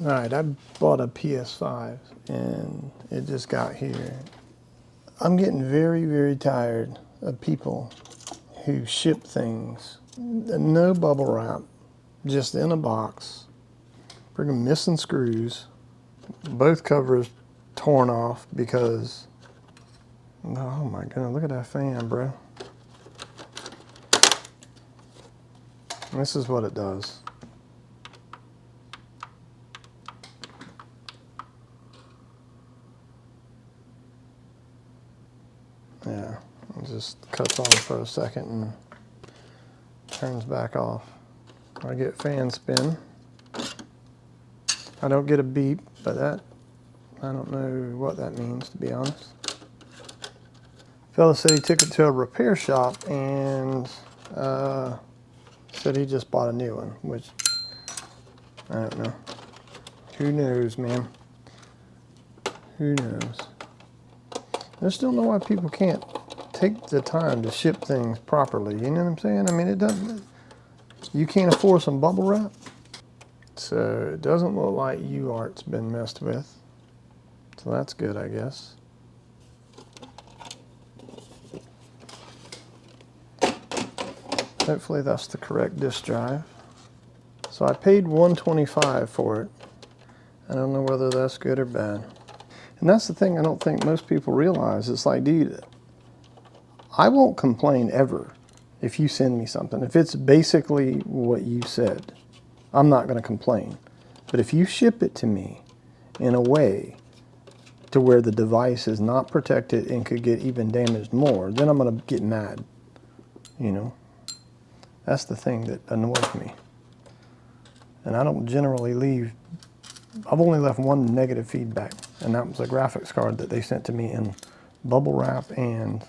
Alright, I bought a PS5 and it just got here. I'm getting very, very tired of people who ship things, no bubble wrap, just in a box, freaking missing screws, both covers torn off because, oh my god, look at that fan, bro. This is what it does. Yeah, it just cuts on for a second and turns back off. I get fan spin. I don't get a beep, but that, I don't know what that means, to be honest. Fella said he took it to a repair shop and said he just bought a new one, which I don't know. Who knows, man? Who knows? I just don't know why people can't take the time to ship things properly. You know what I'm saying? I mean, it doesn't. You can't afford some bubble wrap, so it doesn't look like UART's been messed with. So that's good, I guess. Hopefully that's the correct disk drive. So I paid $125 for it. I don't know whether that's good or bad. And that's the thing I don't think most people realize. It's like, dude, I won't complain ever if you send me something. If it's basically what you said, I'm not going to complain. But if you ship it to me in a way to where the device is not protected and could get even damaged more, then I'm going to get mad. You know? That's the thing that annoys me. And I don't generally leave. I've only left one negative feedback, and that was a graphics card that they sent to me in bubble wrap and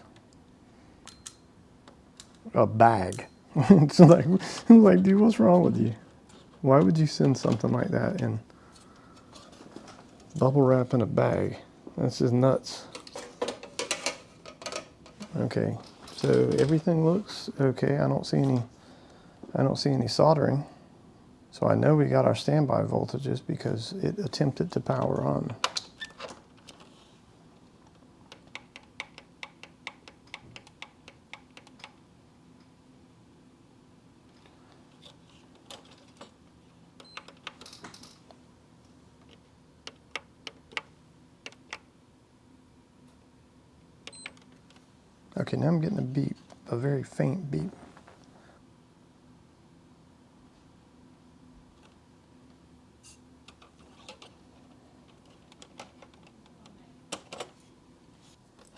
a bag. It's like, dude, what's wrong with you? Why would you send something like that in bubble wrap in a bag? That's just nuts. Okay, so everything looks okay. I don't see any soldering. So I know we got our standby voltages because it attempted to power on. Okay, now I'm getting a beep, a very faint beep.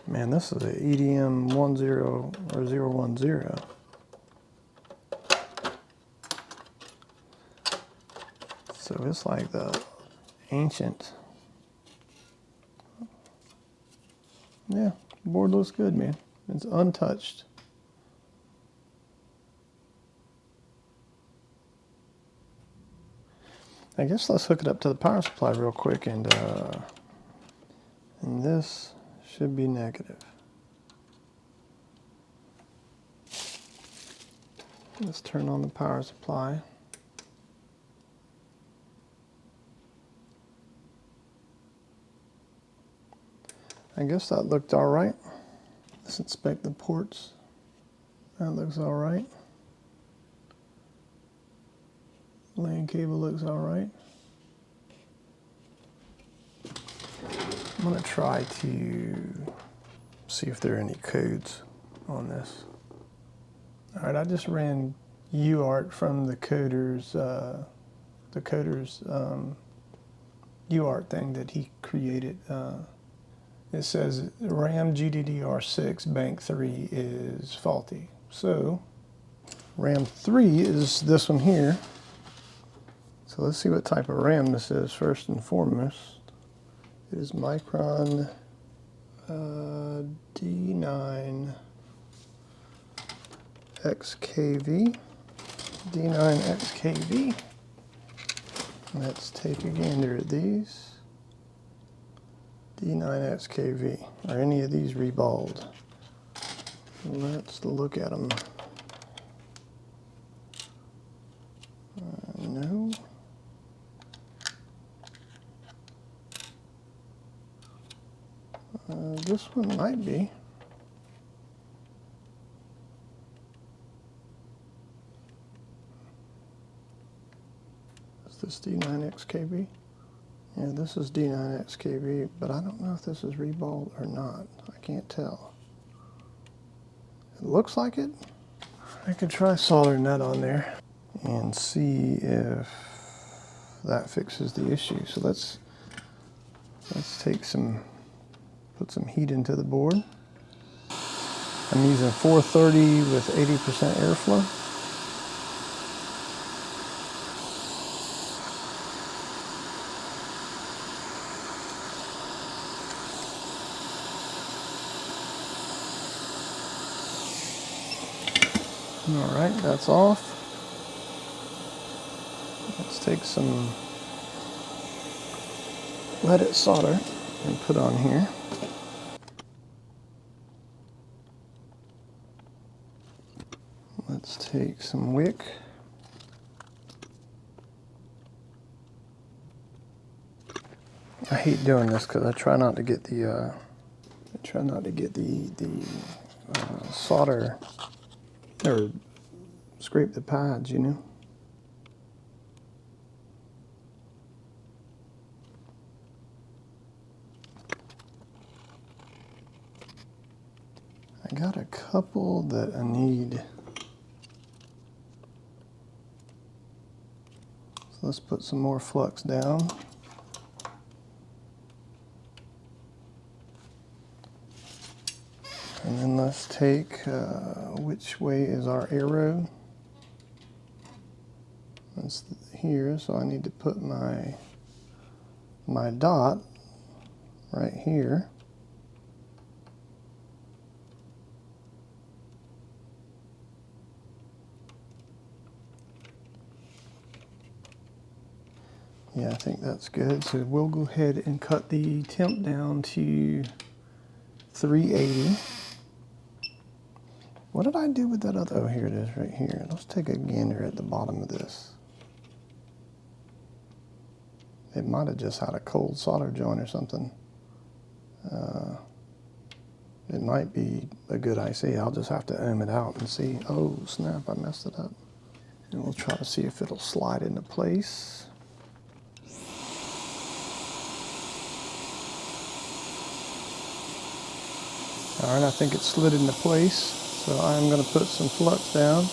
Man, this is a EDM 10 or 010. So it's like the ancient. Yeah, the board looks good, man. It's untouched. I guess let's hook it up to the power supply real quick, and this should be negative. Let's turn on the power supply. I guess that looked all right. Let's inspect the ports. That looks all right. LAN cable looks all right. I'm going to try to see if there are any codes on this. All right, I just ran UART from the coder's UART thing that he created. It says RAM GDDR6 bank 3 is faulty. So RAM 3 is this one here. So let's see what type of RAM this is first and foremost. It is Micron D9 XKV. D9 XKV. Let's take a gander at these. D9 XKV. Are any of these reballed? Let's look at them. No. This one might be. Is this D9XKB? Yeah, this is D9XKB, but I don't know if this is reballed or not. I can't tell. It looks like it. I could try soldering that on there and see if that fixes the issue. So let's take put some heat into the board. I'm using 430 with 80% airflow. All right, that's off. Let's take some leaded solder and put on here. Let's take some wick. I hate doing this because I try not to get the solder or scrape the pads, you know. I got a couple that I need. So let's put some more flux down. And then let's take, which way is our arrow? That's here, so I need to put my dot right here. Yeah, I think that's good. So we'll go ahead and cut the temp down to 380. What did I do with that other? Oh, here it is right here. Let's take a gander at the bottom of this. It might have just had a cold solder joint or something. It might be a good IC. I'll just have to ohm it out and see. Oh, snap, I messed it up. And we'll try to see if it'll slide into place. All right, I think it slid into place. So I'm going to put some flux down.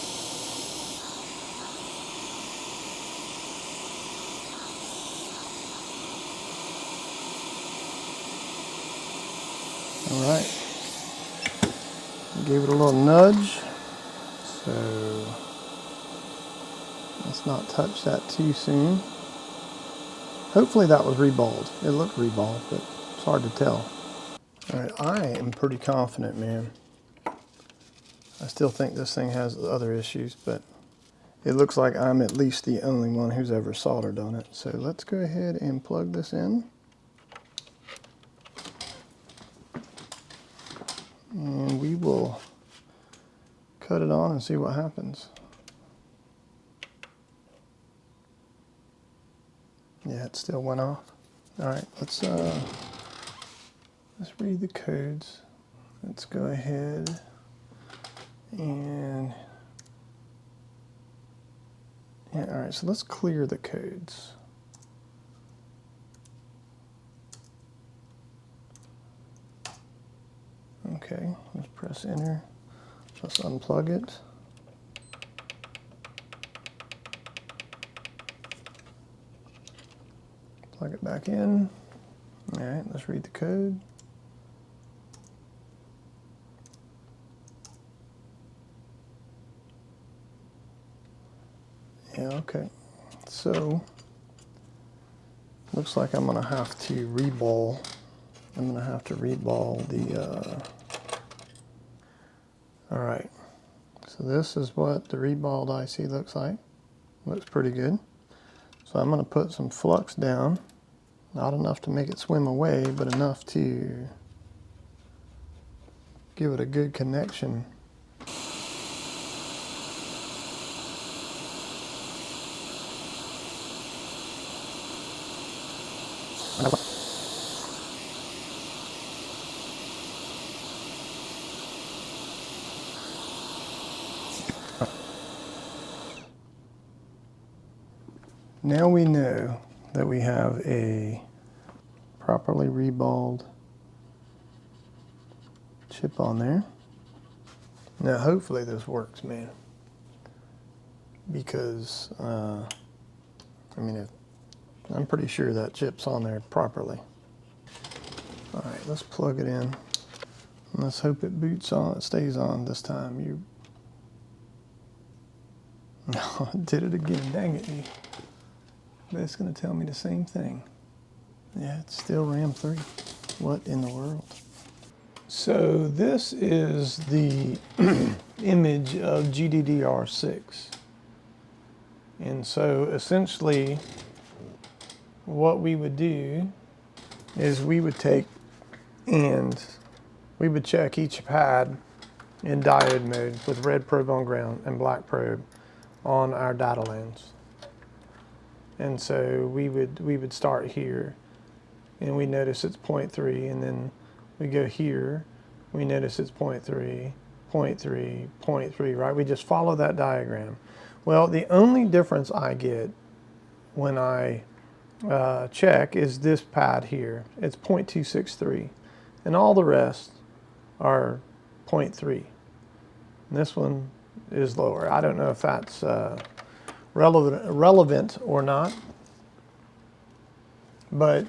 All right. Gave it a little nudge. So let's not touch that too soon. Hopefully that was reballed. It looked reballed, but it's hard to tell. All right, I am pretty confident, man. I still think this thing has other issues, but it looks like I'm at least the only one who's ever soldered on it. So let's go ahead and plug this in. And we will cut it on and see what happens. Yeah, it still went off. All right, let's read the codes. Let's go ahead and yeah, all right, so let's clear the codes. Okay, let's press enter. Let's unplug it. Plug it back in. All right, let's read the code. Yeah, okay. So, looks like I'm gonna have to reball. I'm gonna have to reball the, all right. So this is what the reballed IC looks like. Looks pretty good. So I'm gonna put some flux down. Not enough to make it swim away, but enough to give it a good connection. Now we know that we have a properly reballed chip on there. Now hopefully this works, man. Because, I mean, I'm pretty sure that chip's on there properly. All right, let's plug it in. And let's hope it boots on, it stays on this time. No, it did it again, dang it. But it's gonna tell me the same thing. Yeah, it's still RAM 3. What in the world? So this is the image of GDDR6. And so essentially what we would do is we would take and we would check each pad in diode mode with red probe on ground and black probe on our data lanes. And so we would start here and we notice it's 0.3, and then we go here, we notice it's 0.3, 0.3, 0.3, right? We just follow that diagram. Well, the only difference I get when I check is this pad here. It's 0.263, and all the rest are 0.3. And this one is lower. I don't know if that's relevant or not, but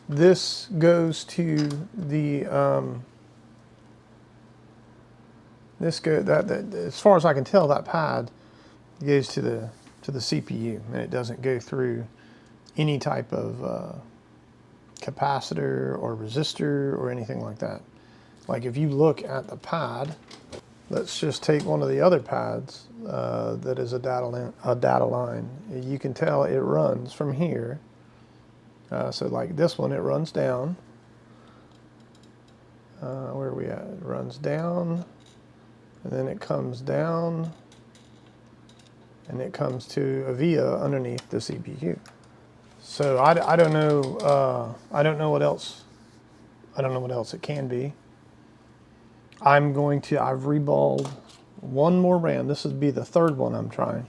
this goes to the as far as I can tell, that pad goes to the CPU, and it doesn't go through any type of capacitor or resistor or anything like that. Like if you look at the pad, let's just take one of the other pads that is a data line. You can tell it runs from here. So like this one, it runs down. Where are we at? It runs down, and then it comes down, and it comes to a via underneath the CPU. So I don't know. I don't know what else. I don't know what else it can be. I've reballed one more RAM. This would be the third one I'm trying.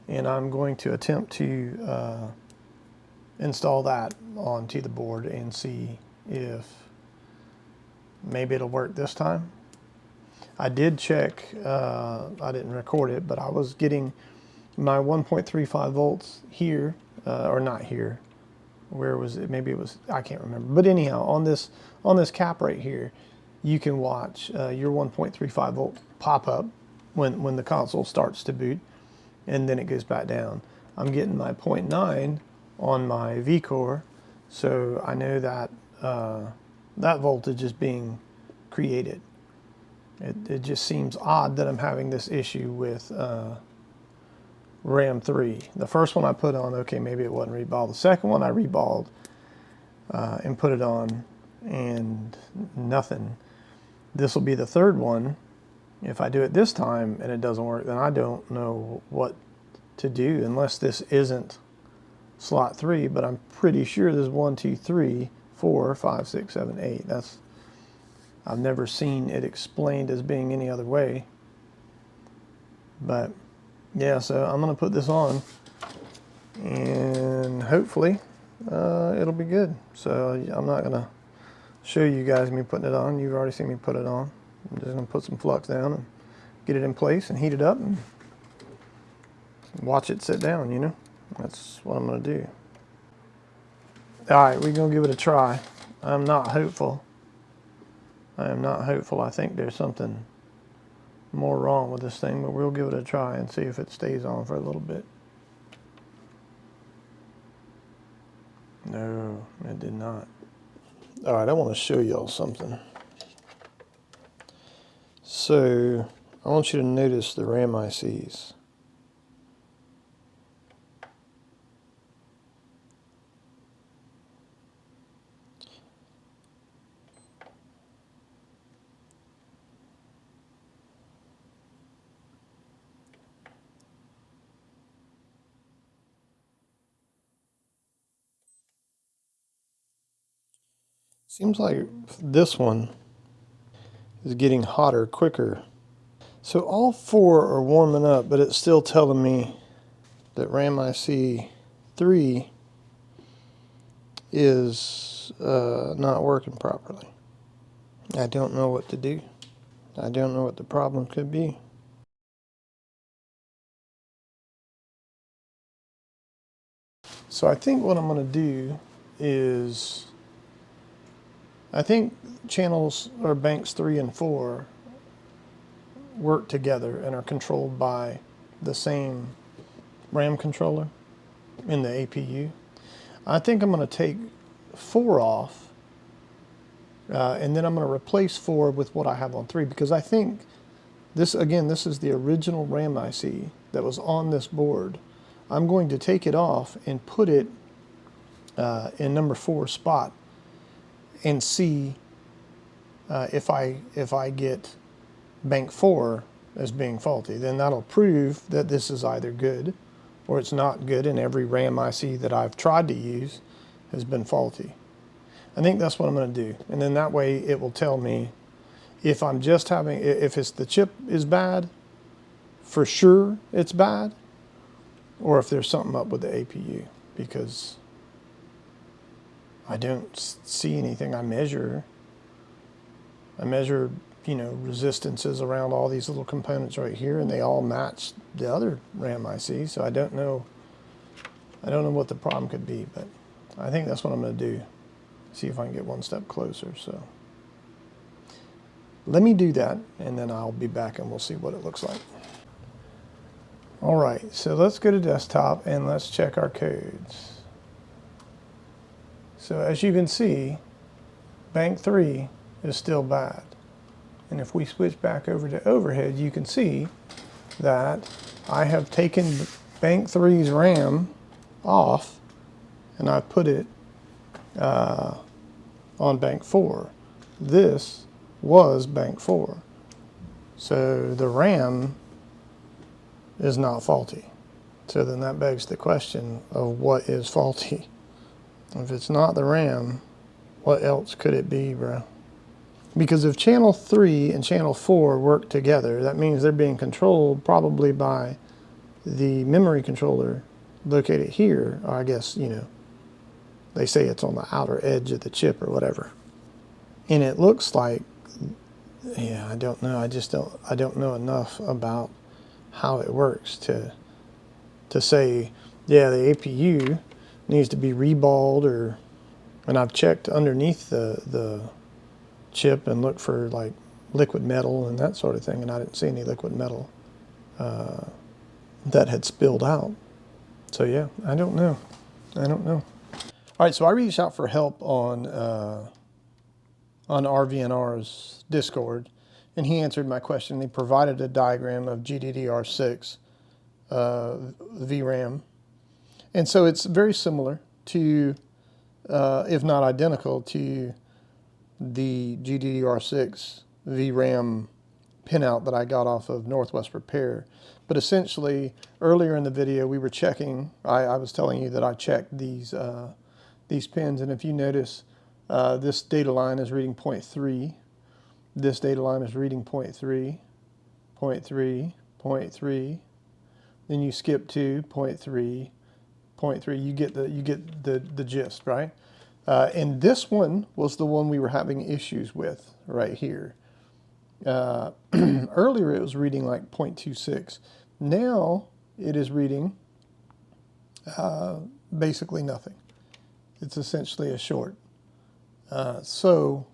And I'm going to attempt to install that onto the board and see if maybe it'll work this time. I did check, I didn't record it, but I was getting my 1.35 volts here, or not here. Where was it? Maybe it was, I can't remember. But anyhow, on this cap right here, you can watch your 1.35 volt pop up when the console starts to boot, and then it goes back down. I'm getting my 0.9 on my vCore, so I know that that voltage is being created. It just seems odd that I'm having this issue with RAM 3. The first one I put on, okay, maybe it wasn't reballed. The second one I reballed and put it on, and nothing. This will be the third one. If I do it this time and it doesn't work, then I don't know what to do unless this isn't slot 3, but I'm pretty sure there's 1, 2, 3, 4, 5, 6, 7, 8. I've never seen it explained as being any other way. But yeah, so I'm gonna put this on and hopefully it'll be good. So I'm not gonna show you guys me putting it on. You've already seen me put it on. I'm just gonna put some flux down and get it in place and heat it up and watch it sit down, you know? That's what I'm gonna do. All right, we're gonna give it a try. I'm not hopeful. I am not hopeful. I think there's something more wrong with this thing, but we'll give it a try and see if it stays on for a little bit. No, it did not. All right, I want to show y'all something. So I want you to notice the RAM ICs. Seems like this one is getting hotter quicker. So all four are warming up, but it's still telling me that RAM IC 3 is not working properly. I don't know what to do. I don't know what the problem could be. So I think what I'm going to do is, I think channels or banks 3 and 4 work together and are controlled by the same RAM controller in the APU. I think I'm going to take 4 off, and then I'm going to replace 4 with what I have on 3, because I think this, again, this is the original RAM IC that was on this board. I'm going to take it off and put it in number 4 spot and see if I get bank 4 as being faulty. Then that'll prove that this is either good or it's not good, and every RAM IC that I've tried to use has been faulty. I think that's what I'm going to do, and then that way it will tell me if I'm just having, if it's the chip is bad, for sure it's bad, or if there's something up with the APU, because I don't see anything. I measure, you know, resistances around all these little components right here, and they all match the other RAM IC, so I don't know what the problem could be, but I think that's what I'm going to do. See if I can get one step closer. So let me do that, and then I'll be back and we'll see what it looks like. All right, so let's go to desktop and let's check our codes. So as you can see, bank 3 is still bad. And if we switch back over to overhead, you can see that I have taken bank 3's RAM off and I put it on bank 4. This was bank 4. So the RAM is not faulty. So then that begs the question of what is faulty. If it's not the RAM, what else could it be, bro? Because if channel 3 and channel 4 work together, that means they're being controlled probably by the memory controller located here. Or I guess, you know, they say it's on the outer edge of the chip or whatever. And it looks like, yeah, I don't know. I don't know enough about how it works to say, yeah, the APU needs to be reballed, or, and I've checked underneath the chip and looked for like liquid metal and that sort of thing, and I didn't see any liquid metal that had spilled out. So yeah, I don't know. All right, so I reached out for help on RVNR's Discord, and he answered my question. He provided a diagram of GDDR6 VRAM, and so it's very similar to, if not identical to, the GDDR6 VRAM pinout that I got off of Northwest Repair. But essentially, earlier in the video, we were checking. I was telling you that I checked these pins, and if you notice, this data line is reading 0.3. This data line is reading 0.3, 0.3, 0.3. Then you skip to 0.3, 0.3. You get the gist, right? And this one was the one we were having issues with right here. Earlier it was reading like 0.26. Now it is reading basically nothing. It's essentially a short. So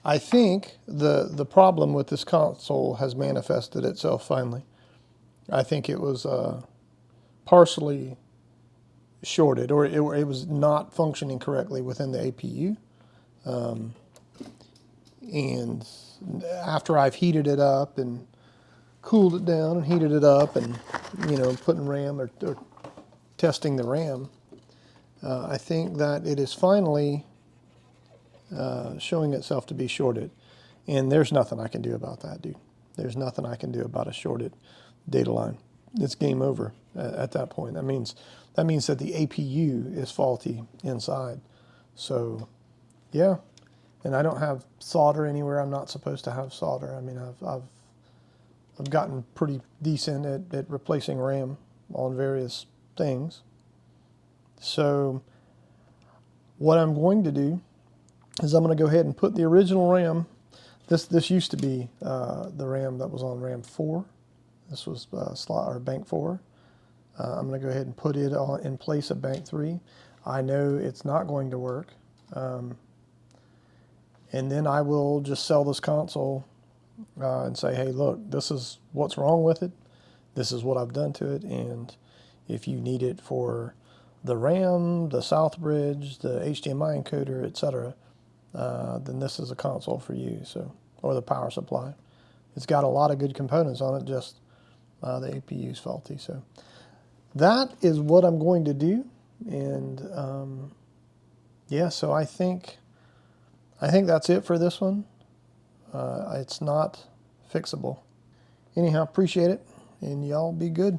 I think the problem with this console has manifested itself finally. I think it was partially shorted, or it was not functioning correctly within the APU. And after I've heated it up and cooled it down and heated it up and, you know, putting RAM or testing the RAM, I think that it is finally showing itself to be shorted. And there's nothing I can do about that, dude. There's nothing I can do about a shorted data line. It's game over at that point. That means that the APU is faulty inside. So, yeah. And I don't have solder anywhere I'm not supposed to have solder. I mean, I've gotten pretty decent at replacing RAM on various things. So what I'm going to do is I'm going to go ahead and put the original RAM. This used to be the RAM that was on RAM 4. This was slot or bank 4. I'm going to go ahead and put it on in place of bank 3. I know it's not going to work. And then I will just sell this console and say, hey, look, this is what's wrong with it. This is what I've done to it. And if you need it for the RAM, the South Bridge, the HDMI encoder, etc., then this is a console for you. So, or the power supply. It's got a lot of good components on it, just the APU is faulty. So that is what I'm going to do. And yeah, so I think that's it for this one. It's not fixable. Anyhow, appreciate it, and y'all be good.